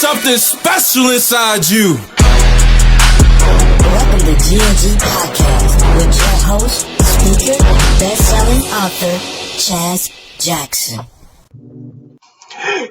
something special inside you. Welcome to GNG Podcast with your host, speaker, best-selling author, Chaz Jackson.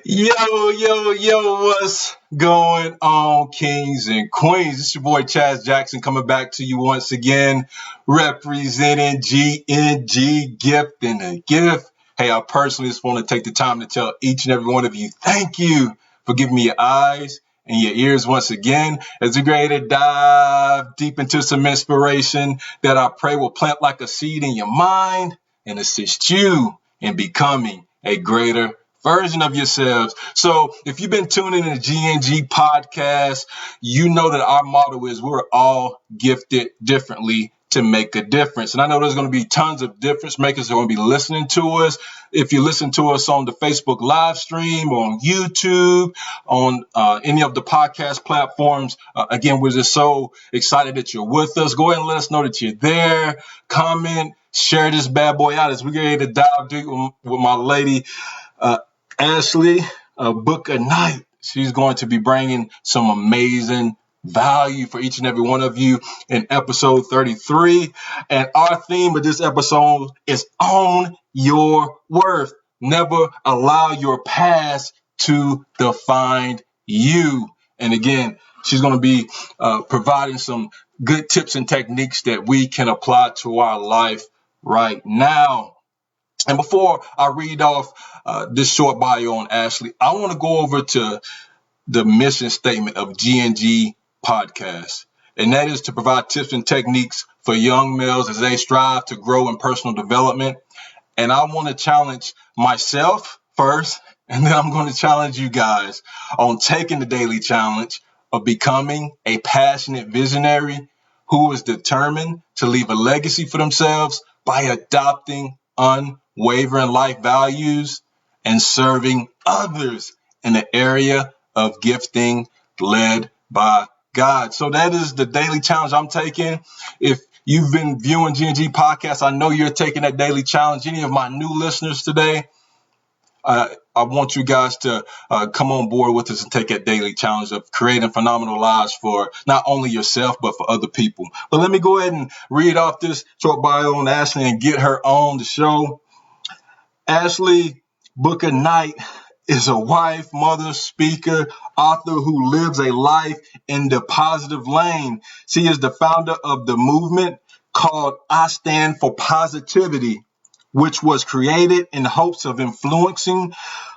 Yo, what's going on, kings and queens? It's your boy Chaz Jackson coming back to you once again, representing GNG Gift and a Gift. Hey, I personally just want to take the time to tell each and every one of you, thank you for giving me your eyes and your ears once again as we get ready to dive deep into some inspiration that I pray will plant like a seed in your mind and assist you in becoming a greater version of yourselves. So if you've been tuning in to GNG podcast, you know that our motto is we're all gifted differently to make a difference. And I know there's going to be tons of difference makers that are going to be listening to us. If you listen to us on the Facebook live stream, on YouTube, on any of the podcast platforms, again, we're just so excited that you're with us. Go ahead and let us know that you're there. Comment, share this bad boy out as we get ready to dive deep with my lady, Ashley, Book a Night. She's going to be bringing some amazing value for each and every one of you in episode 33. And our theme of this episode is Own Your Worth. Never allow your past to define you. And again, she's going to be providing some good tips and techniques that we can apply to our life right now. And before I read off this short bio on Ashley, I want to go over to the mission statement of GNG Podcast. And that is to provide tips and techniques for young males as they strive to grow in personal development. And I want to challenge myself first, and then I'm going to challenge you guys on taking the daily challenge of becoming a passionate visionary who is determined to leave a legacy for themselves by adopting unwavering life values and serving others in the area of gifting led by God. So that is the daily challenge I'm taking. If you've been viewing GNG podcast, I know you're taking that daily challenge. Any of my new listeners today, I want you guys to come on board with us and take that daily challenge of creating phenomenal lives for not only yourself, but for other people. But let me go ahead and read off this short bio on Ashley and get her on the show. Ashley Book a Night is a wife, mother, speaker, author who lives a life in the positive lane. She is the founder of the movement called I Stand for Positivity, which was created in hopes of influencing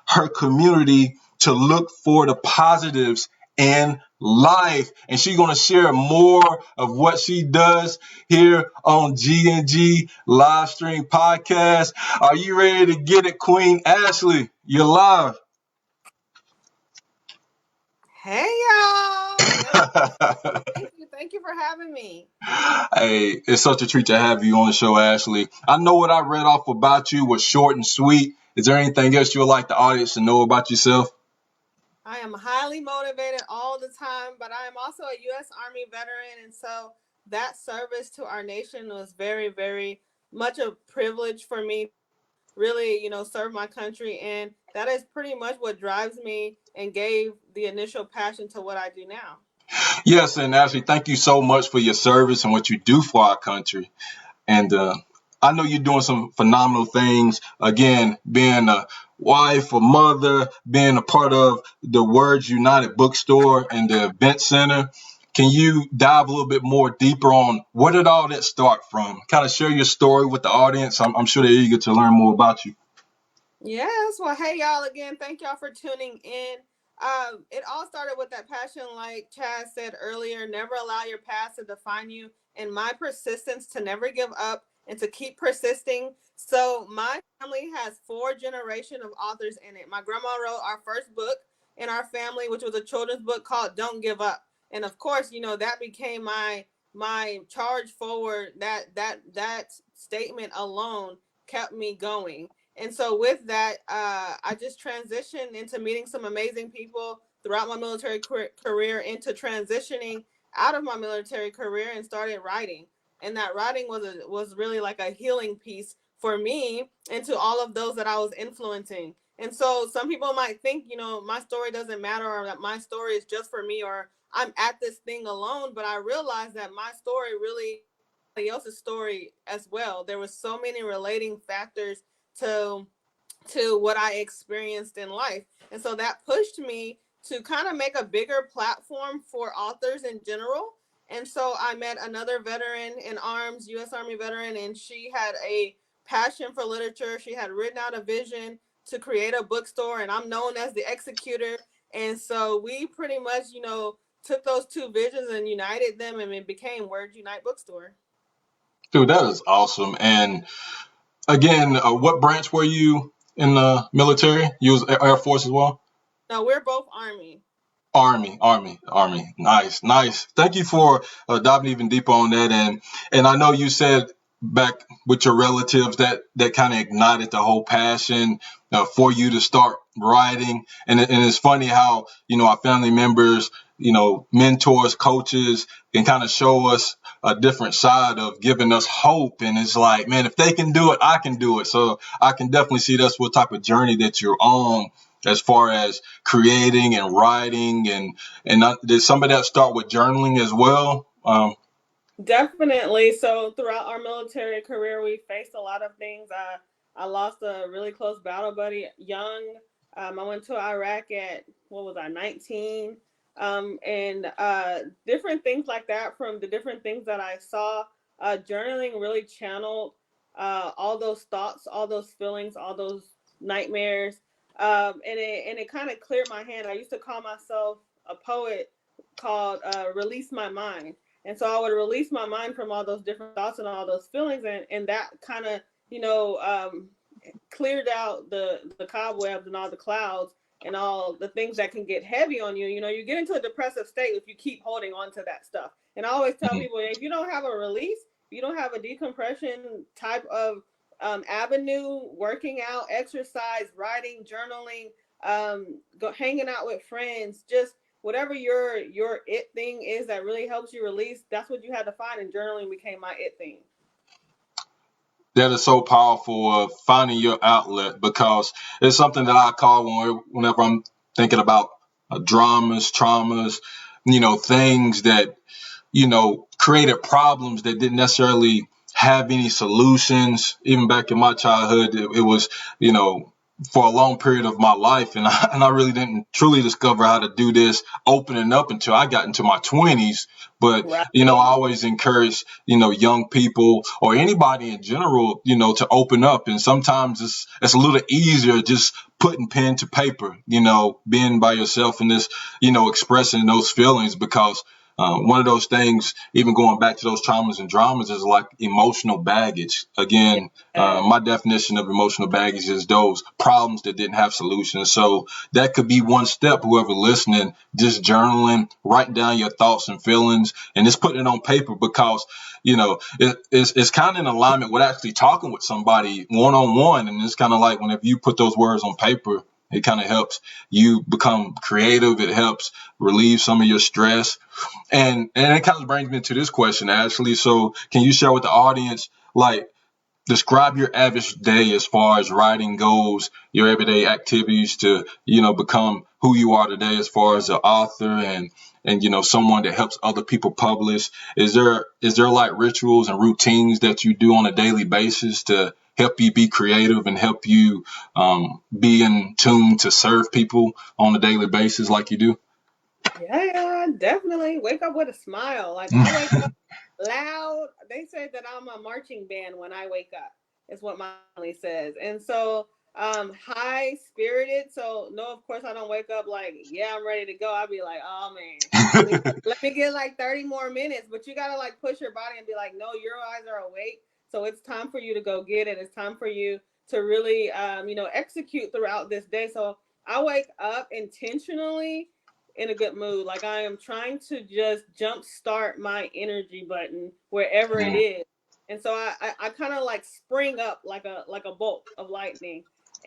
her community to look for the positives in life. And she's going to share more of what she does here on GNG Livestream Podcast. Are you ready to get it, Queen Ashley? You're live. Hey, y'all. Thank you for having me. Hey, it's such a treat to have you on the show, Ashley. I know what I read off about you was short and sweet. Is there anything else you would like the audience to know about yourself? I am highly motivated all the time, but I am also a U.S. Army veteran, and so that service to our nation was very, very much a privilege for me. Really, serve my country, and that is pretty much what drives me and gave the initial passion to what I do now. Yes, and Ashley, thank you so much for your service and what you do for our country. And I know you're doing some phenomenal things. Again, being a wife, a mother, being a part of the Words United bookstore and the event center. Can you dive a little bit more deeper on where did all that start from? Kind of share your story with the audience. I'm sure they're eager to learn more about you. Yes. Well, hey, y'all, again, thank y'all for tuning in. It all started with that passion, like Chaz said earlier, never allow your past to define you, and my persistence to never give up and to keep persisting. So my family has 4 generations of authors in it. My grandma wrote our first book in our family, which was a children's book called Don't Give Up. And of course, that became my charge forward. That statement alone kept me going. And so with that, I just transitioned into meeting some amazing people throughout my military career, into transitioning out of my military career and started writing. And that writing was really like a healing piece for me and to all of those that I was influencing. And so some people might think, my story doesn't matter, or that my story is just for me, or I'm at this thing alone. But I realized that my story really somebody else's story as well. There was so many relating factors to what I experienced in life. And so that pushed me to kind of make a bigger platform for authors in general. And so I met another veteran in arms, U.S. Army veteran, and she had a passion for literature. She had written out a vision to create a bookstore, and I'm known as the executor. And so we pretty much, took those two visions and united them, and it became Word Unite Bookstore. Dude, that is awesome. And again, what branch were you in the military? You was Air Force as well? No, we're both Army. Army. Nice. Thank you for diving even deeper on that. And I know you said back with your relatives that kind of ignited the whole passion for you to start writing. And it's funny how, our family members, mentors, coaches can kind of show us a different side of giving us hope. And it's like, man, if they can do it, I can do it. So I can definitely see that's what type of journey that you're on as far as creating and writing. And did some of that start with journaling as well? Definitely. So throughout our military career, we faced a lot of things. I lost a really close battle buddy young. I went to Iraq at, 19? And different things like that. From the different things that I saw, journaling really channeled all those thoughts, all those feelings, all those nightmares. And it kind of cleared my hand. I used to call myself a poet called Release My Mind. And so I would release my mind from all those different thoughts and all those feelings. And that kind of, cleared out the cobwebs and all the clouds and all the things that can get heavy on you. You get into a depressive state if you keep holding on to that stuff. And I always tell people, if you don't have a release, if you don't have a decompression type of avenue, working out, exercise, writing, journaling, hanging out with friends, just whatever your it thing is that really helps you release, that's what you had to find, and journaling became my it thing. That is so powerful of finding your outlet, because it's something that I call whenever I'm thinking about dramas, traumas, things that, created problems that didn't necessarily have any solutions. Even back in my childhood, it was, for a long period of my life. And I really didn't truly discover how to do this opening up until I got into my 20s. But, Right. I always encourage, young people or anybody in general, to open up. And sometimes it's a little easier just putting pen to paper, being by yourself and this, expressing those feelings, because one of those things, even going back to those traumas and dramas, is like emotional baggage. Again, my definition of emotional baggage is those problems that didn't have solutions. So that could be one step, whoever listening, just journaling, writing down your thoughts and feelings, and just putting it on paper, because, it's kind of in alignment with actually talking with somebody one-on-one. And it's kind of like whenever you put those words on paper, it kind of helps you become creative. It helps relieve some of your stress. And it kind of brings me to this question, Ashley. So can you share with the audience, like, describe your average day as far as writing goes, your everyday activities to, become who you are today as far as an author and someone that helps other people publish. Is there like rituals and routines that you do on a daily basis to help you be creative and help you be in tune to serve people on a daily basis like you do? Yeah, definitely. Wake up with a smile. Like, I wake up loud. They say that I'm a marching band when I wake up, is what my family says. And so, high spirited. So, no, of course, I don't wake up like, yeah, I'm ready to go. I'll be like, oh man, let me get like 30 more minutes. But you got to like push your body and be like, no, your eyes are awake. So it's time for you to go get it. It's time for you to really, execute throughout this day. So I wake up intentionally in a good mood. Like, I am trying to just jumpstart my energy button wherever it is. And so I kind of like spring up like a bolt of lightning.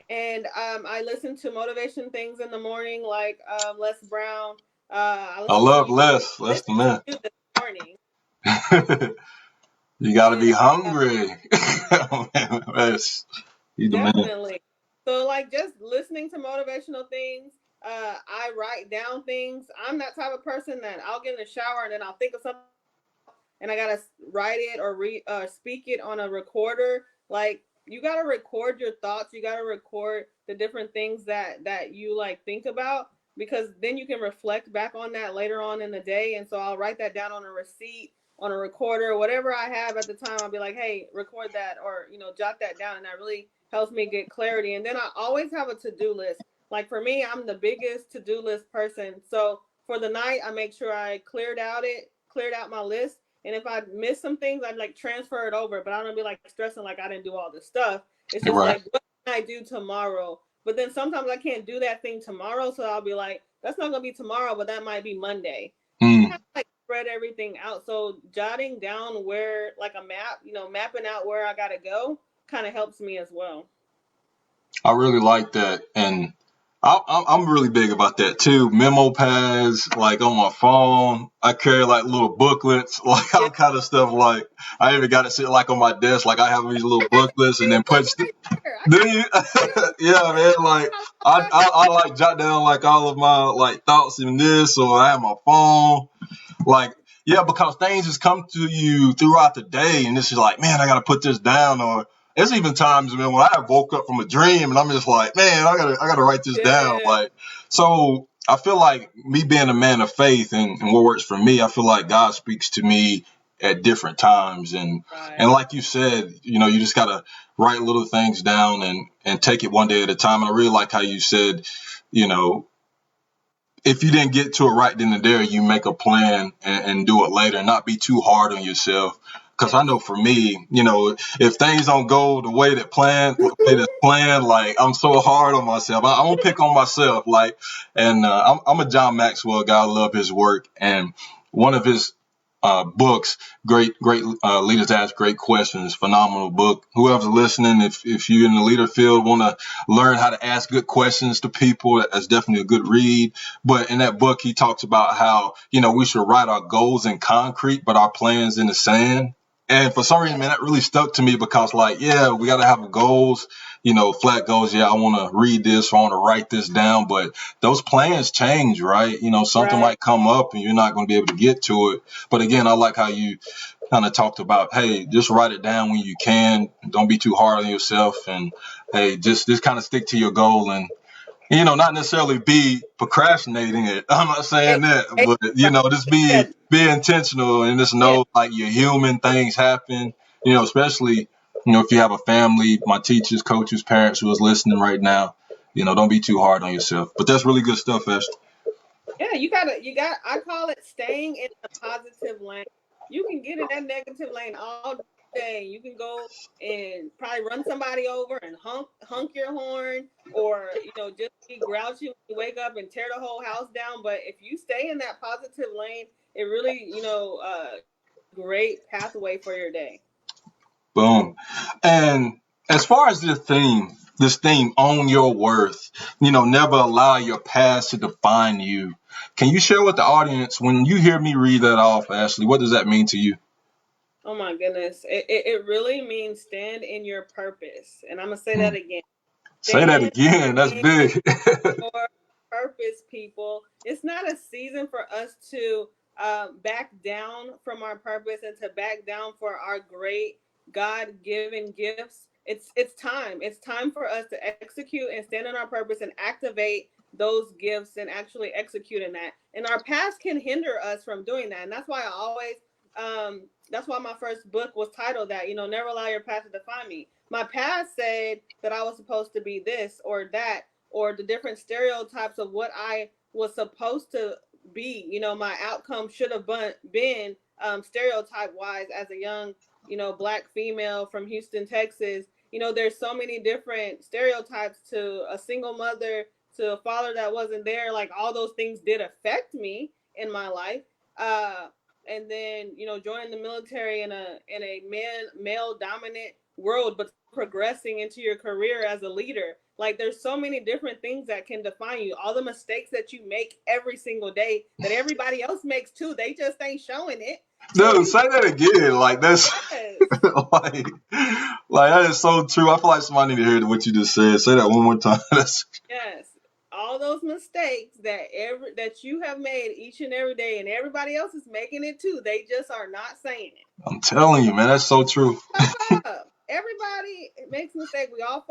And I listen to motivation things in the morning, like Les Brown. I love Les. Les the man. This morning. You got to be And, hungry. Les, he's the man. definitely. So like just listening to motivational things. I write down things. I'm that type of person that I'll get in the shower and then I'll think of something and I gotta write it or speak it on a recorder. Like you gotta record your thoughts. You gotta record the different things that you like think about, because then you can reflect back on that later on in the day. And so I'll write that down on a receipt, on a recorder, whatever I have at the time. I'll be like, hey, record that, or jot that down, and that really helps me get clarity. And then I always have a to-do list. Like for me, I'm the biggest to-do list person. So for the night, I make sure I cleared out my list. And if I miss some things, I'd like transfer it over. But I don't be like stressing like I didn't do all this stuff. It's just Right. like, what can I do tomorrow? But then sometimes I can't do that thing tomorrow. So I'll be like, that's not going to be tomorrow, but that might be Monday. Mm. You have to like spread everything out. So jotting down where, like a map, mapping out where I got to go kind of helps me as well. I really like that. And I'm really big about that too. Memo pads, like on my phone. I carry like little booklets, like all kind of stuff. Like I even got it sit like on my desk. Like I have these little booklets and then punch. Do you? Yeah, man. Like I like jot down like all of my like thoughts in this, or I have my phone. Like, yeah, because things just come to you throughout the day, and it's just like, man, I got to put this down. Or it's even times, man, when I woke up from a dream and I'm just like, man, I gotta write this down. Like, so I feel like me being a man of faith and what works for me, I feel like God speaks to me at different times. And like you said, you just gotta write little things down and take it one day at a time. And I really like how you said, if you didn't get to it right then and there, you make a plan and do it later, and not be too hard on yourself. Because I know for me, if things don't go the way that's planned, like I'm so hard on myself. I won't pick on myself, like, and I'm a John Maxwell guy. I love his work, and one of his books, great leaders ask great questions, phenomenal book. Whoever's listening, if you're in the leader field, want to learn how to ask good questions to people, that's definitely a good read. But in that book, he talks about how, we should write our goals in concrete, but our plans in the sand. And for some reason, man, that really stuck to me because, like, yeah, we got to have goals, flat goals. Yeah, I want to read this, or I want to write this down. But those plans change, right? Something might come up and you're not going to be able to get to it. But again, I like how you kind of talked about, hey, just write it down when you can. Don't be too hard on yourself. And, hey, just kind of stick to your goal and, not necessarily be procrastinating it. I'm not saying that, but, just be intentional and just know like you're human, things happen, especially, if you have a family, my teachers, coaches, parents who is listening right now, don't be too hard on yourself. But that's really good stuff, Esther. Yeah, I call it staying in the positive lane. You can get in that negative lane all day. You can go and probably run somebody over and honk your horn, or just be grouchy when you wake up and tear the whole house down. But if you stay in that positive lane, it really great pathway for your day. Boom. And as far as this theme, own your worth, never allow your past to define you. Can you share with the audience, when you hear me read that off, Ashley, what does that mean to you? Oh my goodness. It really means stand in your purpose. And I'm going to say that again. Say that again. That's big. Your purpose, people. It's not a season for us to back down from our purpose and to back down for our great God-given gifts. It's time. It's time for us to execute and stand in our purpose and activate those gifts and actually execute in that. And our past can hinder us from doing that. And that's why that's why my first book was titled that, never allow your past to define me. My past said that I was supposed to be this or that, or the different stereotypes of what I was supposed to be. My outcome should have been stereotype wise as a young, Black female from Houston, Texas. There's so many different stereotypes, to a single mother, to a father that wasn't there. Like all those things did affect me in my life. And then, joining the military in a male dominant world, but progressing into your career as a leader. Like there's so many different things that can define you. All the mistakes that you make every single day that everybody else makes too. They just ain't showing it. Dude, say that again. Like that's Yes. like that is so true. I feel like somebody need to hear what you just said. Say that one more time. That's Yes. All those mistakes that you have made each and every day, and everybody else is making it too. They just are not saying it. I'm telling you, man. That's so true. Step up. Everybody makes mistakes. We all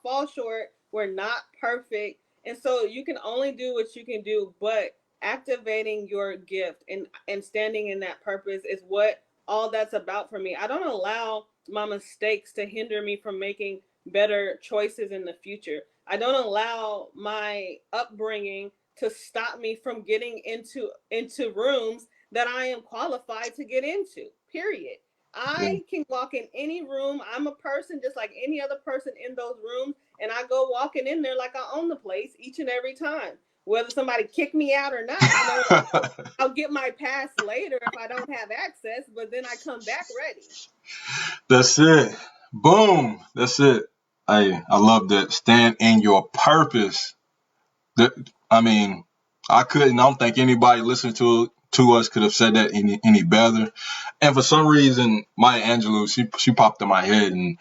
fall short. We're not perfect, and so you can only do what you can do. But activating your gift and standing in that purpose is what all that's about for me. I don't allow my mistakes to hinder me from making better choices in the future. I don't allow my upbringing to stop me from getting into rooms that I am qualified to get into. Period. Yeah. I can walk in any room. I'm a person just like any other person in those rooms, and I go walking in there like I own the place each and every time. Whether somebody kick me out or not, I'll get my pass later if I don't have access, but then I come back ready. That's it. Boom. That's it. I love that. Stand in your purpose. That I mean, I couldn't. I don't think anybody listening to us could have said that any better. And for some reason, Maya Angelou, she popped in my head, and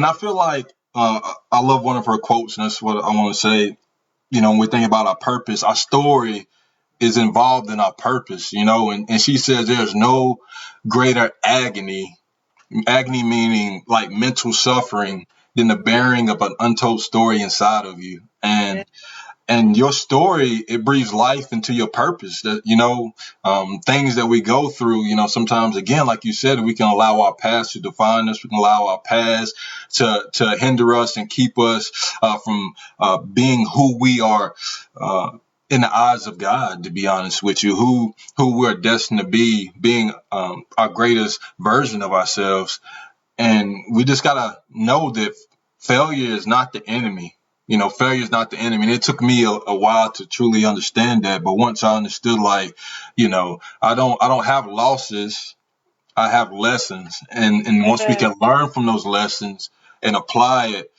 I feel like I love one of her quotes, and that's what I want to say. When we think about our purpose, our story is involved in our purpose. And she says there's no greater agony meaning like mental suffering, than the bearing of an untold story inside of you. And your story, it breathes life into your purpose. That things that we go through, sometimes, again, like you said, we can allow our past to define us. We can allow our past to hinder us and keep us from being who we are in the eyes of God, to be honest with you, who we're destined to be, being our greatest version of ourselves. And we just gotta know that failure is not the enemy. Failure is not the enemy. And it took me a while to truly understand that. But once I understood, like, I don't have losses. I have lessons. And once we can learn from those lessons and apply it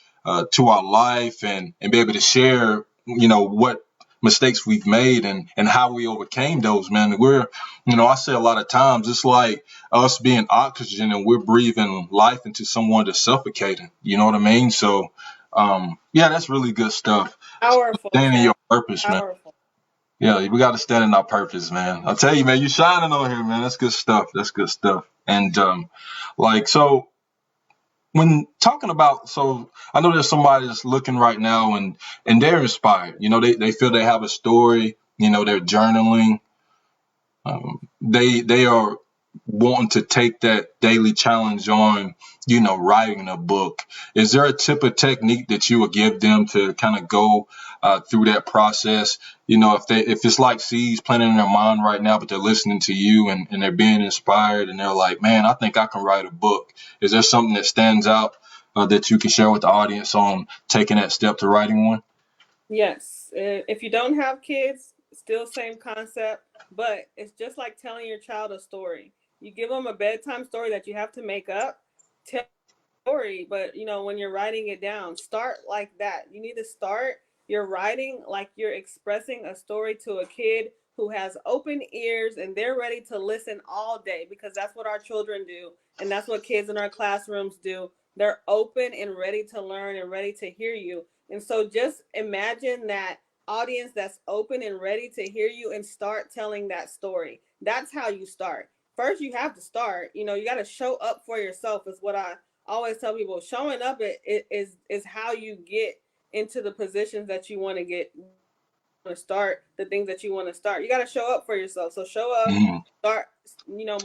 to our life, and be able to share, what mistakes we've made, and how we overcame those, man. I say a lot of times, it's like us being oxygen, and we're breathing life into someone that's suffocating. You know what I mean? So, yeah, that's really good stuff. Powerful, Stand in Chad. your purpose, man. Powerful. Yeah, we got to stand in our purpose, man. I tell you, man, you shining on here, man. That's good stuff. That's good stuff. And so when talking about, so I know there's somebody that's looking right now, and they're inspired. They feel they have a story. They're journaling. They are wanting to take that daily challenge on, writing a book. Is there a tip or technique that you would give them to kind of go through that process? If it's like seeds planted in their mind right now, but they're listening to you, and they're being inspired, and they're like, man, I think I can write a book. Is there something that stands out that you can share with the audience on taking that step to writing one? Yes. If you don't have kids, still same concept, but it's just like telling your child a story. You give them a bedtime story that you have to make up. Tell story, but when you're writing it down, start like that. You need to start your writing like you're expressing a story to a kid who has open ears and they're ready to listen all day, because that's what our children do, and that's what kids in our classrooms do. They're open and ready to learn and ready to hear you. And so just imagine that audience that's open and ready to hear you, and start telling that story. That's how you start. First, you have to start. You got to show up for yourself, is what I always tell people. Showing up is how you get into the positions that you want to get, to start the things that you want to start. You got to show up for yourself. So show up, Mm. start,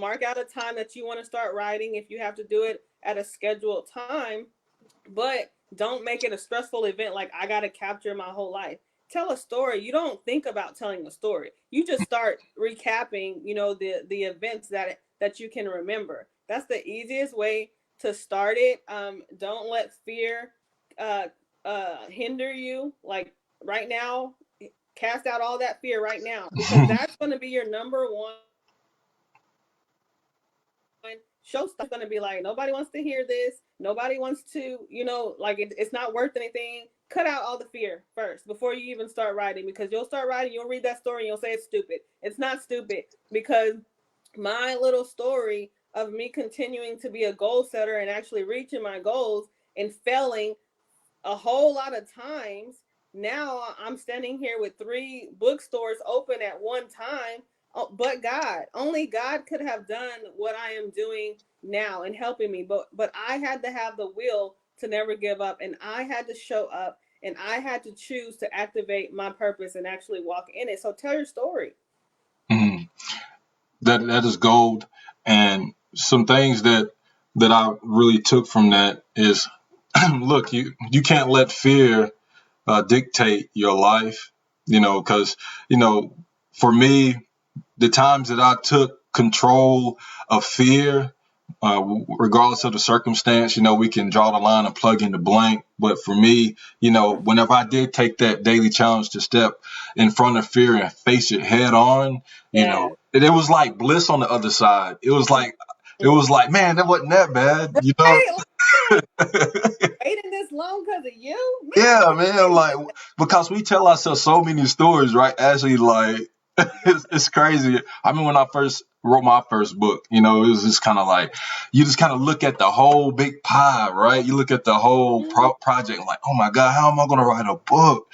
mark out a time that you want to start writing, if you have to do it at a scheduled time, but don't make it a stressful event like I got to capture my whole life. Tell a story. You don't think about telling a story. You just start recapping, the events that you can remember. That's the easiest way to start it. Don't let fear uh, hinder you. Like right now, cast out all that fear right now, because that's going to be your number one show. Stuff going to be like, nobody wants to hear this. Nobody wants to, like it's not worth anything. Cut out all the fear first before you even start writing, because you'll start writing, you'll read that story, and you'll say it's stupid. It's not stupid, because my little story of me continuing to be a goal setter and actually reaching my goals and failing a whole lot of times. Now I'm standing here with 3 bookstores open at one time. But God, only God could have done what I am doing now and helping me. But I had to have the will to never give up, and I had to show up, and I had to choose to activate my purpose and actually walk in it. So tell your story. Mhm. That is gold. And some things that I really took from that is, look, you can't let fear dictate your life, because for me, the times that I took control of fear, regardless of the circumstance, we can draw the line and plug in the blank. But for me, whenever I did take that daily challenge to step in front of fear and face it head on, Yeah. it was like bliss on the other side. It was like, man, that wasn't that bad, Right? Like, waiting this long because of you? Yeah, Man, man, like because we tell ourselves so many stories, right? Actually, like it's crazy. I mean, when I first wrote my first book, it was just kind of like you just kind of look at the whole big pie, right? You look at the whole project, like, oh my God, how am I going to write a book?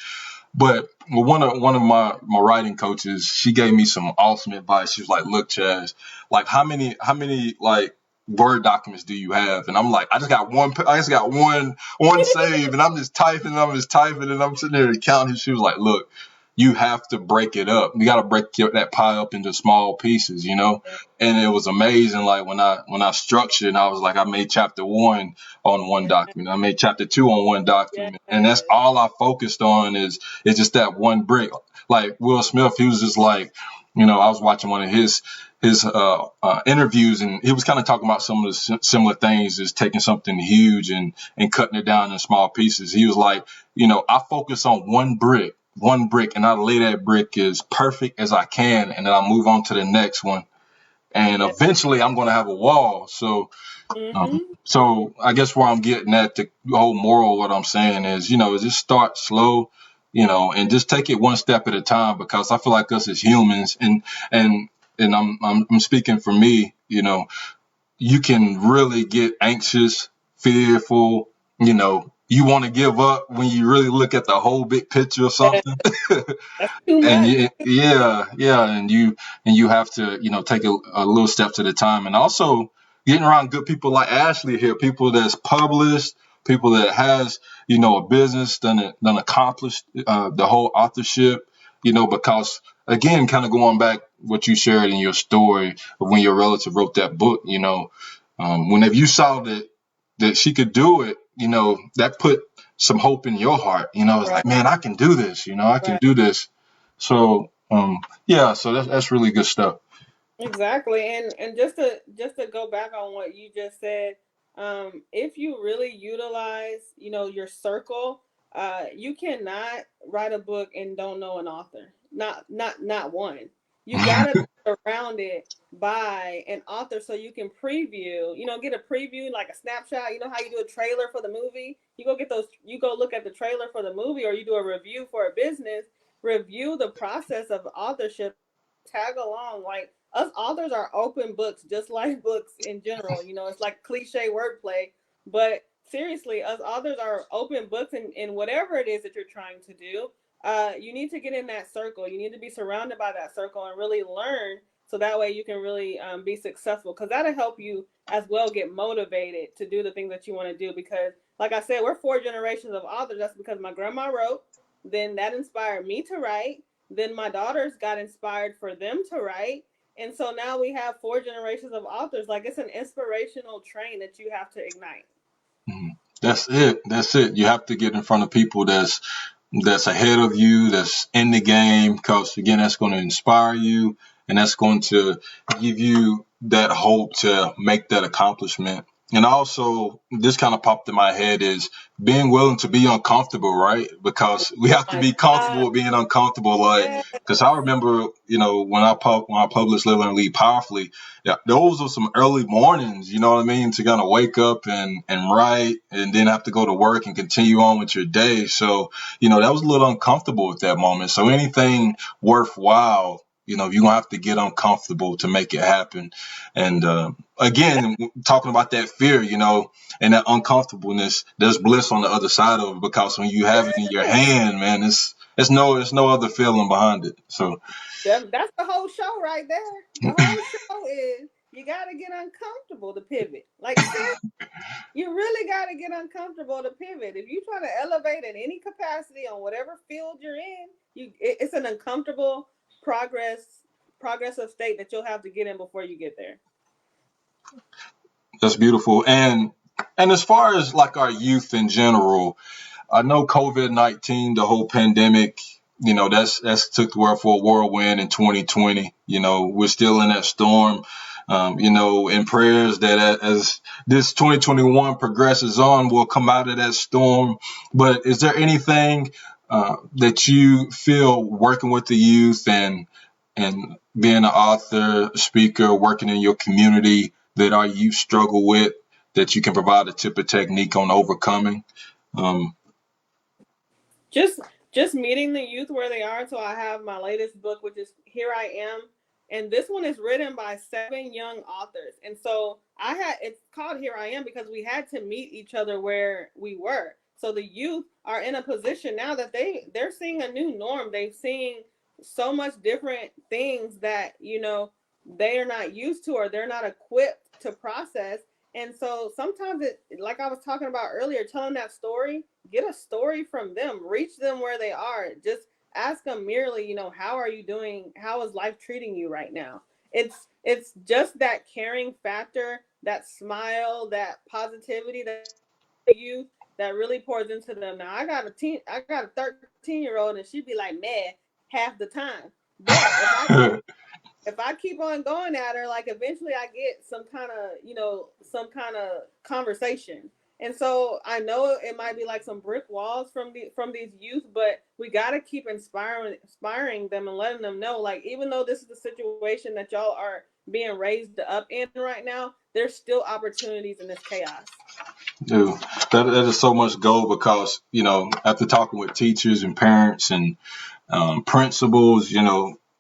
But one of my writing coaches, she gave me some awesome advice. She was like, "Look, Chaz, like how many like Word documents do you have?" And I'm like, "I just got one. I just got one save, and I'm typing, and I'm sitting there counting." She was like, "Look, you have to break it up. You got to break that pie up into small pieces, And it was amazing. Like when I structured, and I was like, I made chapter 1 on one document. I made chapter 2 on one document, and that's Yes. all I focused on is just that one brick. Like Will Smith, he was just like, I was watching one of his interviews, and he was kind of talking about some of the similar things, is taking something huge and cutting it down in small pieces. He was like, I focus on one brick, and I lay that brick as perfect as I can, and then I move on to the next one, and Yeah. eventually I'm going to have a wall. So Mm-hmm. so I guess where I'm getting at, the whole moral of what I'm saying is, just start slow, and just take it one step at a time, because I feel like us as humans, and and I'm speaking for me, you can really get anxious, fearful, you want to give up when you really look at the whole big picture of Yeah. something. That's too And much. yeah, and you have to take a little step at a time, and also getting around good people like Ashley here, people that's published, people that has a business, done accomplished the whole authorship, because again, kind of going back what you shared in your story of when your relative wrote that book, whenever you saw that she could do it, that put some hope in your heart, it's Right. like, man, I can do this, I can Right. do this. So yeah, so that's really good stuff. Exactly. And just to go back on what you just said, if you really utilize, your circle, you cannot write a book and don't know an author. Not one. You gotta be surrounded by an author so you can preview, get a preview, like a snapshot. You know how you do a trailer for the movie? You go look at the trailer for the movie, or you do a review for a business, review the process of authorship, tag along. Like, us authors are open books, just like books in general. It's like cliche wordplay, but seriously, us authors are open books in whatever it is that you're trying to do. You need to get in that circle. You need to be surrounded by that circle and really learn, so that way you can really be successful, because that'll help you as well get motivated to do the things that you want to do. Because, like I said, we're 4 generations of authors. That's because my grandma wrote, then that inspired me to write, then my daughters got inspired for them to write, and so now we have 4 generations of authors. Like, it's an inspirational train that you have to ignite. Mhm. That's it. You have to get in front of people that's ahead of you, that's in the game, because again, that's going to inspire you, and that's going to give you that hope to make that accomplishment. And also, this kind of popped in my head is being willing to be uncomfortable, right? Because we have to My be God. comfortable with being uncomfortable. Like, Yes. because I remember, when I published Live and Lead Powerfully, yeah, those were some early mornings, you know what I mean, to kind of wake up and write, and then have to go to work and continue on with your day. So, that was a little uncomfortable at that moment. So anything worthwhile, you're gonna have to get uncomfortable to make it happen. And again, talking about that fear, and that uncomfortableness, there's bliss on the other side of it, because when you have it in your Yes. hand, man, it's no other feeling behind it. So That's the whole show right there. The whole show is you got to get uncomfortable to pivot. Like, seriously, you really got to get uncomfortable to pivot. If you try to elevate in any capacity on whatever field you're in, it's an uncomfortable progressive state that you'll have to get in before you get there. that's beautiful. And as far as like our youth in general, I know COVID-19, the whole pandemic, that's took the world for a whirlwind in 2020. We're still in that storm. In prayers that as this 2021 progresses on, we'll come out of that storm. But is there anything that you feel working with the youth and being an author, speaker, working in your community that our youth struggle with, that you can provide a tip or technique on overcoming? Um, just just meeting the youth where they are. So I have my latest book, which is Here I Am, and this one is written by 7 young authors. And so it's called Here I Am because we had to meet each other where we were. So the youth are in a position now that they're seeing a new norm. They've seen so much different things that they are not used to, or they're not equipped to process. And so sometimes like I was talking about earlier, telling that story, get a story from them, reach them where they are. Just ask them merely, how are you doing? How is life treating you right now? It's just that caring factor, that smile, that positivity that youth that really pours into them. Now I got a 13-year-old, and she'd be like mad half the time. But if I keep on going at her, like eventually I get some kind of conversation. And so I know it might be like some brick walls from these youth, but we got to keep inspiring them and letting them know, like, even though this is the situation that y'all are being raised up in right now, there's still opportunities in this chaos. Dude, that is so much gold, because, after talking with teachers and parents and principals,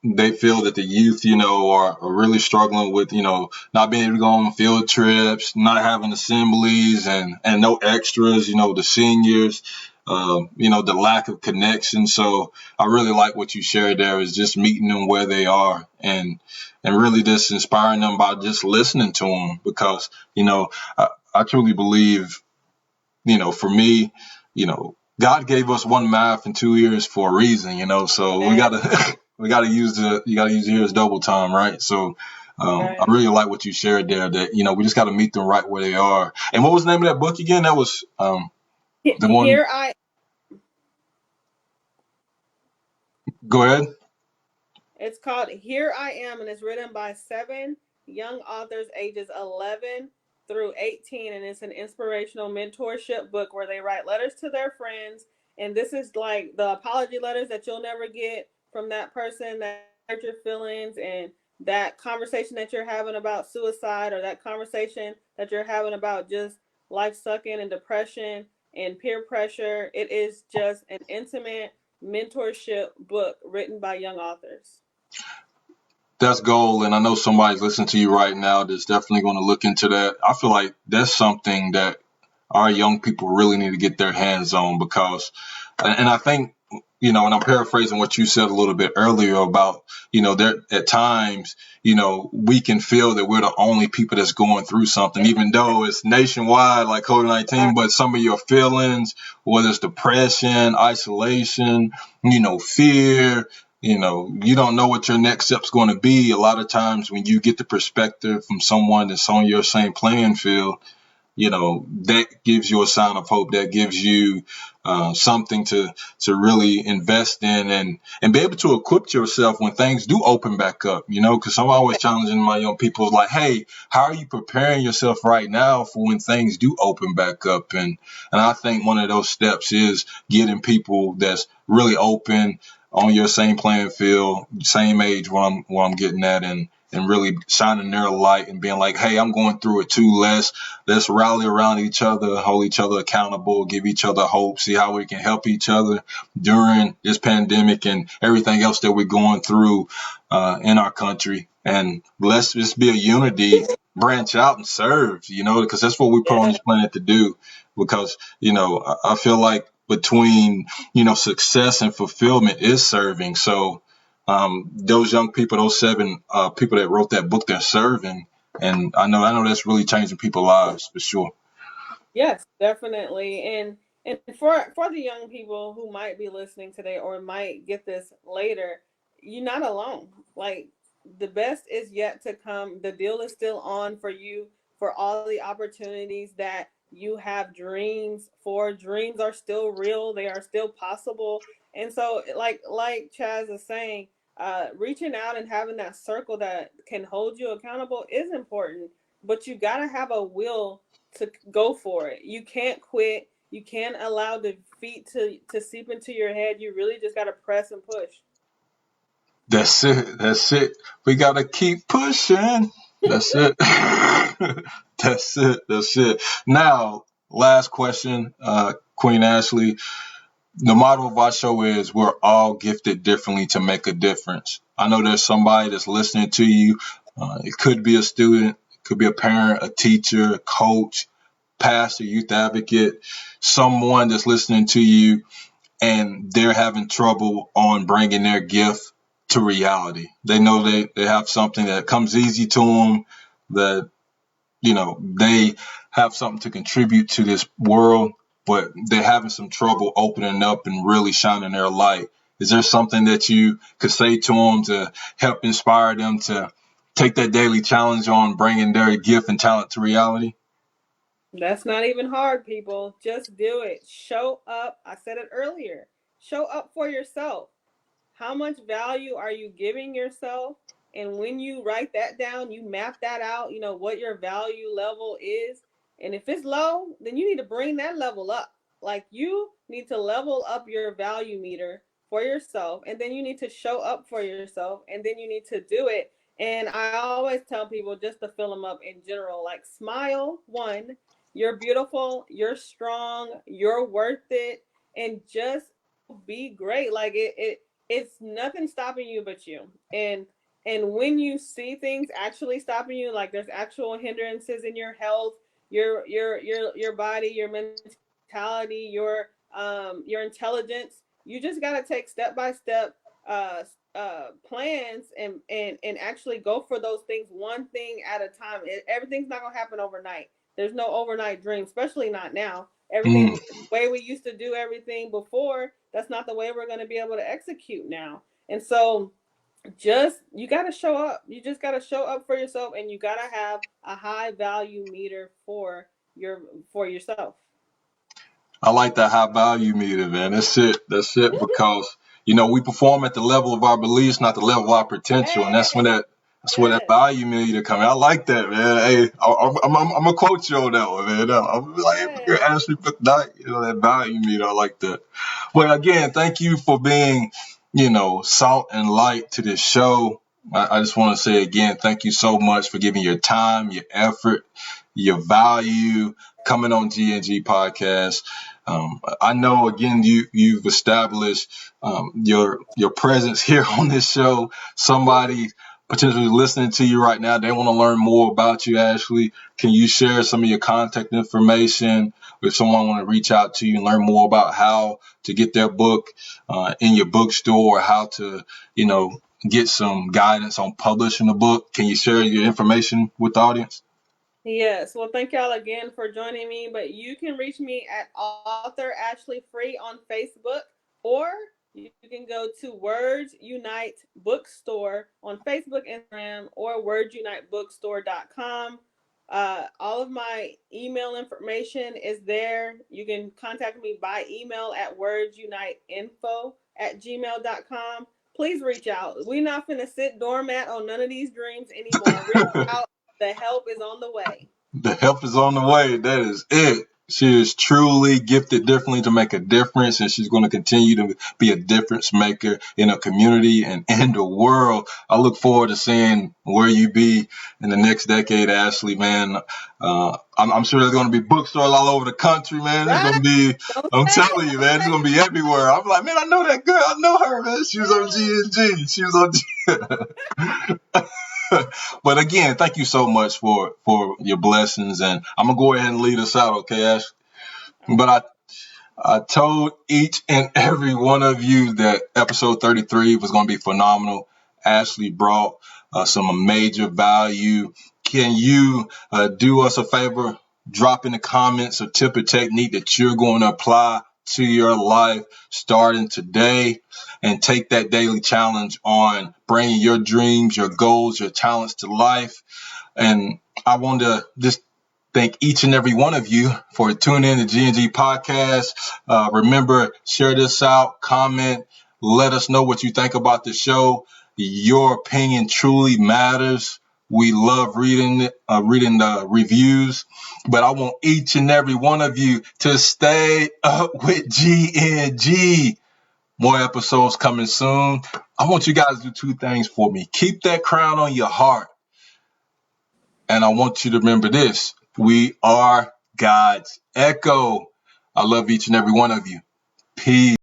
they feel that the youth, are really struggling with, not being able to go on field trips, not having assemblies and no extras, the seniors, the lack of connection. So I really like what you shared there, is just meeting them where they are and really just inspiring them by just listening to them, because, I truly believe, for me, God gave us one mouth and 2 ears for a reason, so we gotta you gotta use the ears double time, right? So I really like what you shared there, that we just gotta meet them right where they are. And what was the name of that book again? That was the one. Here Go ahead. It's called Here I Am, and it's written by 7 young authors ages 11 through 18, and it's an inspirational mentorship book where they write letters to their friends. And this is like the apology letters that you'll never get from that person that hurt your feelings, and that conversation that you're having about suicide, or that conversation that you're having about just life sucking and depression and peer pressure. It is just an intimate mentorship book written by young authors. That's gold, and I know somebody's listening to you right now that's definitely going to look into that. I feel like that's something that our young people really need to get their hands on, because, and I think, and I'm paraphrasing what you said a little bit earlier about, there at times, we can feel that we're the only people that's going through something, even though it's nationwide like COVID-19, but some of your feelings, whether it's depression, isolation, fear, you don't know what your next step's going to be. A lot of times when you get the perspective from someone that's on your same playing field, that gives you a sign of hope. That gives you something to really invest in and be able to equip yourself when things do open back up, because I'm always challenging my young people, like, hey, how are you preparing yourself right now for when things do open back up? And I think one of those steps is getting people that's really open, on your same playing field, same age, what I'm getting at, and and really shining their light and being like, hey, I'm going through it too. Let's rally around each other, hold each other accountable, give each other hope, see how we can help each other during this pandemic and everything else that we're going through in our country. And let's just be a unity, branch out and serve, because that's what we put on this planet to do. Because, I feel like between, success and fulfillment is serving. So those young people, those 7 people that wrote that book, they're serving. And I know that's really changing people's lives for sure. Yes, definitely. And for the young people who might be listening today or might get this later, you're not alone. Like, the best is yet to come. The deal is still on for you, for all the opportunities that you have dreams for. Dreams are still real. They are still possible. And so, like Chaz is saying, reaching out and having that circle that can hold you accountable is important. But you gotta have a will to go for it. You can't quit. You can't allow defeat to seep into your head. You really just got to press and push. That's it. That's it. We got to keep pushing. That's it. That's it. That's it. Now, last question, Queen Ashley. The motto of our show is we're all gifted differently to make a difference. I know there's somebody that's listening to you. It could be a student, it could be a parent, a teacher, a coach, pastor, youth advocate, someone that's listening to you and they're having trouble on bringing their gift to reality. They know they have something that comes easy to them, that, they have something to contribute to this world, but they're having some trouble opening up and really shining their light. Is there something that you could say to them to help inspire them to take that daily challenge on bringing their gift and talent to reality? That's not even hard, people. Just do it. Show up. I said it earlier. Show up for yourself. How much value are you giving yourself? And when you write that down, you map that out, what your value level is. And if it's low, then you need to bring that level up. Like, you need to level up your value meter for yourself. And then you need to show up for yourself. And then you need to do it. And I always tell people, just to fill them up in general, like, smile, one, you're beautiful, you're strong, you're worth it. And just be great. Like, it's nothing stopping you but you. And when you see things actually stopping you, like there's actual hindrances in your health, your body, your mentality, your intelligence, you just got to take step by step plans and actually go for those things, one thing at a time. Everything's not gonna happen overnight. There's no overnight dream, especially not now. Everything, the way we used to do everything before, that's not the way we're going to be able to execute now. And so, you got to show up. You just got to show up for yourself, and you got to have a high value meter for yourself. I like that high value meter, man. That's it. That's it. Because, we perform at the level of our beliefs, not the level of our potential. And that's when where that value meter comes. I like that, man. Hey, I'm gonna quote you on that one, man. I'm like, hey, Ashley, that value meter. I like that. Well, again, thank you for being, salt and light to this show. I just want to say again, thank you so much for giving your time, your effort, your value, coming on GNG podcast. I know, again, you've established your presence here on this show. Somebody potentially listening to you right now, they want to learn more about you, Ashley. Can you share some of your contact information if someone want to reach out to you and learn more about how to get their book in your bookstore, or how to, get some guidance on publishing a book? Can you share your information with the audience? Yes. Well, thank y'all again for joining me. But you can reach me at Author Ashley Free on Facebook, or you can go to Words Unite Bookstore on Facebook, Instagram, or wordsunitebookstore.com. All of my email information is there. You can contact me by email at wordsuniteinfo@gmail.com. Please reach out. We're not going to sit doormat on none of these dreams anymore. Reach out. The help is on the way. The help is on the way. That is it. She is truly gifted differently to make a difference, and she's going to continue to be a difference maker in a community and in the world. I look forward to seeing where you be in the next decade, Ashley, man. I'm sure there's going to be bookstores all over the country, man. There's going Right? to be, Don't I'm say it. telling you, Don't man, it's say going to be everywhere. I'm like, man, I know that girl. I know her, man. She was on GNG. She was on But again, thank you so much for your blessings, and I'm gonna go ahead and lead us out, okay, Ash? it. But I told each and every one of you that episode 33 was going to be phenomenal. Ashley brought some major value. Can you do us a favor? Drop in the comments a tip or technique that you're going to apply to your life starting today, and take that daily challenge on bringing your dreams, your goals, your talents to life. And I want to just thank each and every one of you for tuning in to GNG Podcast. Remember, share this out, comment, let us know what you think about the show. Your opinion truly matters. We love reading the reviews, but I want each and every one of you to stay up with GNG. More episodes coming soon. I want you guys to do two things for me. Keep that crown on your heart. And I want you to remember this. We are God's echo. I love each and every one of you. Peace.